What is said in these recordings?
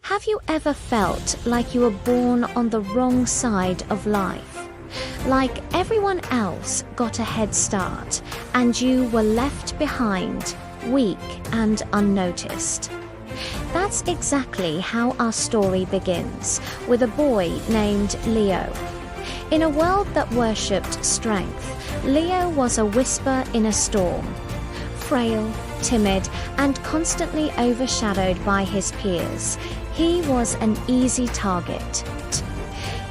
Have you ever felt like you were born on the wrong side of life? Like everyone else got a head start and you were left behind, weak and unnoticed? That's exactly how our story begins, with a boy named Leo. In a world that worshipped strength, Leo was a whisper in a storm. Frail, timid, and constantly overshadowed by his peers, he was an easy target.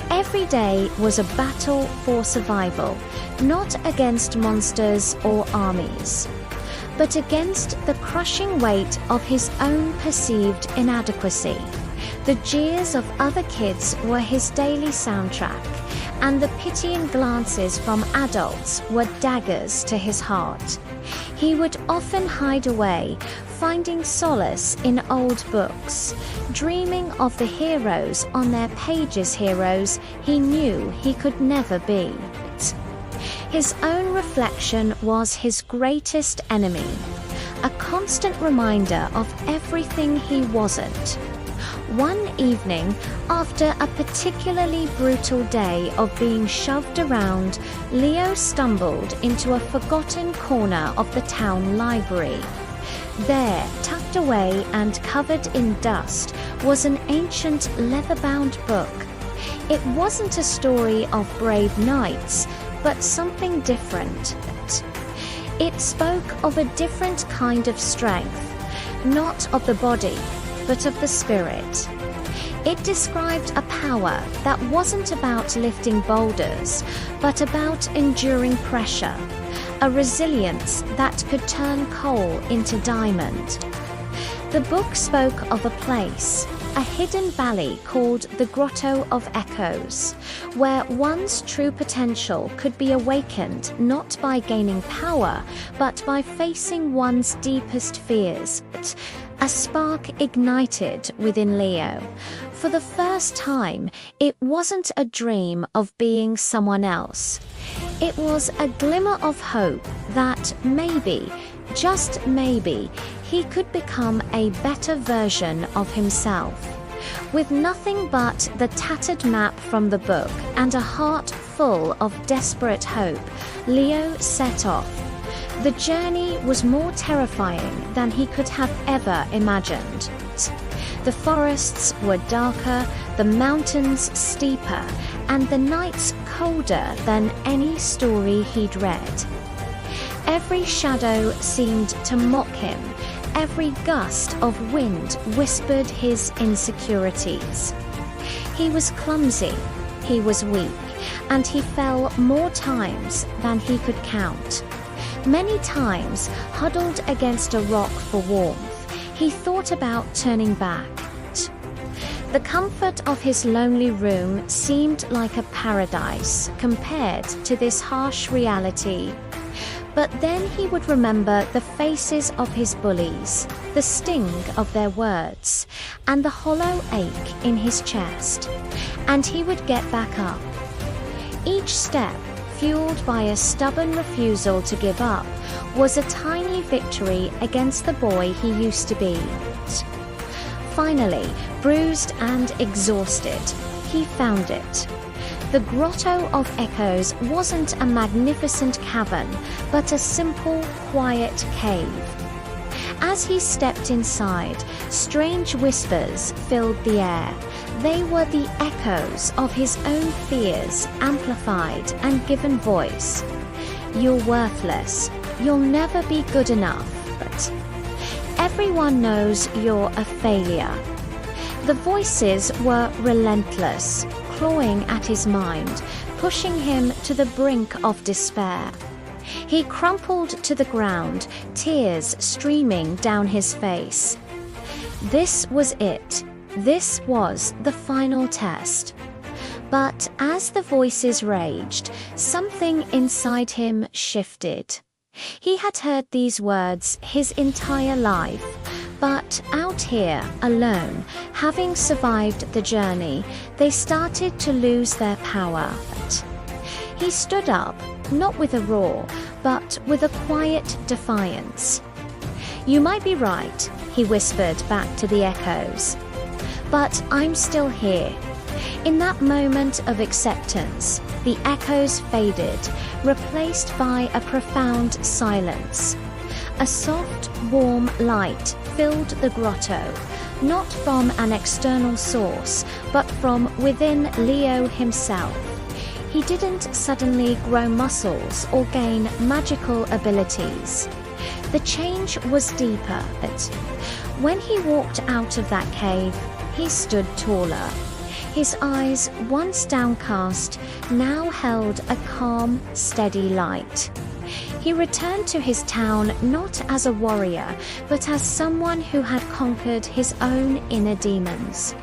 Every day was a battle for survival, not against monsters or armies, but against the crushing weight of his own perceived inadequacy. The jeers of other kids were his daily soundtrack, and the pitying glances from adults were daggers to his heart. He would often hide away, finding solace in old books, dreaming of the heroes on their pages, heroes he knew he could never be. His own reflection was his greatest enemy, a constant reminder of everything he wasn't. One evening, after a particularly brutal day of being shoved around, Leo stumbled into a forgotten corner of the town library. There, tucked away and covered in dust, was an ancient leather-bound book. It wasn't a story of brave knights, but something different. It spoke of a different kind of strength, not of the body, but of the spirit. It described a power that wasn't about lifting boulders, but about enduring pressure, a resilience that could turn coal into diamond. The book spoke of a place, a hidden valley called the Grotto of Echoes, where one's true potential could be awakened not by gaining power, but by facing one's deepest fears. A spark ignited within Leo. For the first time, it wasn't a dream of being someone else. It was a glimmer of hope that maybe, just maybe, he could become a better version of himself. With nothing but the tattered map from the book and a heart full of desperate hope, Leo set off. The journey was more terrifying than he could have ever imagined. The forests were darker, the mountains steeper, and the nights colder than any story he'd read. Every shadow seemed to mock him. Every gust of wind whispered his insecurities. He was clumsy, he was weak, and he fell more times than he could count. Many times, huddled against a rock for warmth, he thought about turning back. The comfort of his lonely room seemed like a paradise compared to this harsh reality. But then he would remember the faces of his bullies, the sting of their words, and the hollow ache in his chest, and he would get back up. Each step, fueled by a stubborn refusal to give up, was a tiny victory against the boy he used to be. Finally, bruised and exhausted, he found it. The Grotto of Echoes wasn't a magnificent cavern, but a simple, quiet cave. As he stepped inside, strange whispers filled the air. They were the echoes of his own fears, amplified and given voice. You're worthless. You'll never be good enough. But everyone knows you're a failure. The voices were relentless, clawing at his mind, pushing him to the brink of despair. He crumpled to the ground, tears streaming down his face. This was it. This was the final test. But as the voices raged, something inside him shifted. He had heard these words his entire life, but out here, alone, having survived the journey, they started to lose their power. He stood up, not with a roar, but with a quiet defiance. "You might be right," he whispered back to the echoes. "But I'm still here." In that moment of acceptance, the echoes faded, replaced by a profound silence. A soft, warm light filled the grotto, not from an external source, but from within Leo himself. He didn't suddenly grow muscles or gain magical abilities. The change was deeper. When he walked out of that cave, he stood taller. His eyes, once downcast, now held a calm, steady light. He returned to his town not as a warrior, but as someone who had conquered his own inner demons.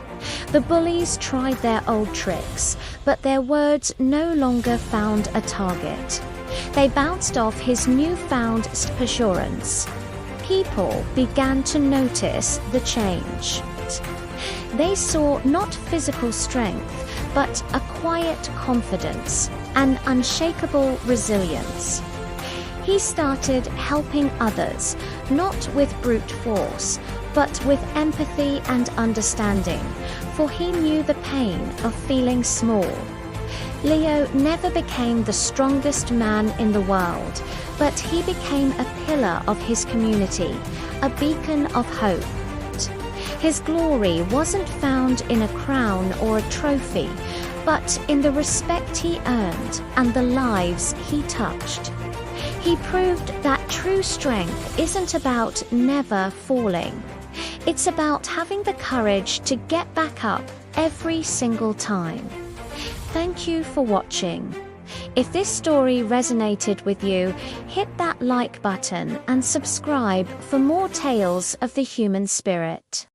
The bullies tried their old tricks, but their words no longer found a target. They bounced off his newfound assurance. People began to notice the change. They saw not physical strength, but a quiet confidence, an unshakable resilience. He started helping others, not with brute force, but with empathy and understanding, for he knew the pain of feeling small. Leo never became the strongest man in the world, but he became a pillar of his community, a beacon of hope. His glory wasn't found in a crown or a trophy, but in the respect he earned and the lives he touched. He proved that true strength isn't about never falling. It's about having the courage to get back up every single time. Thank you for watching. If this story resonated with you, hit that like button and subscribe for more tales of the human spirit.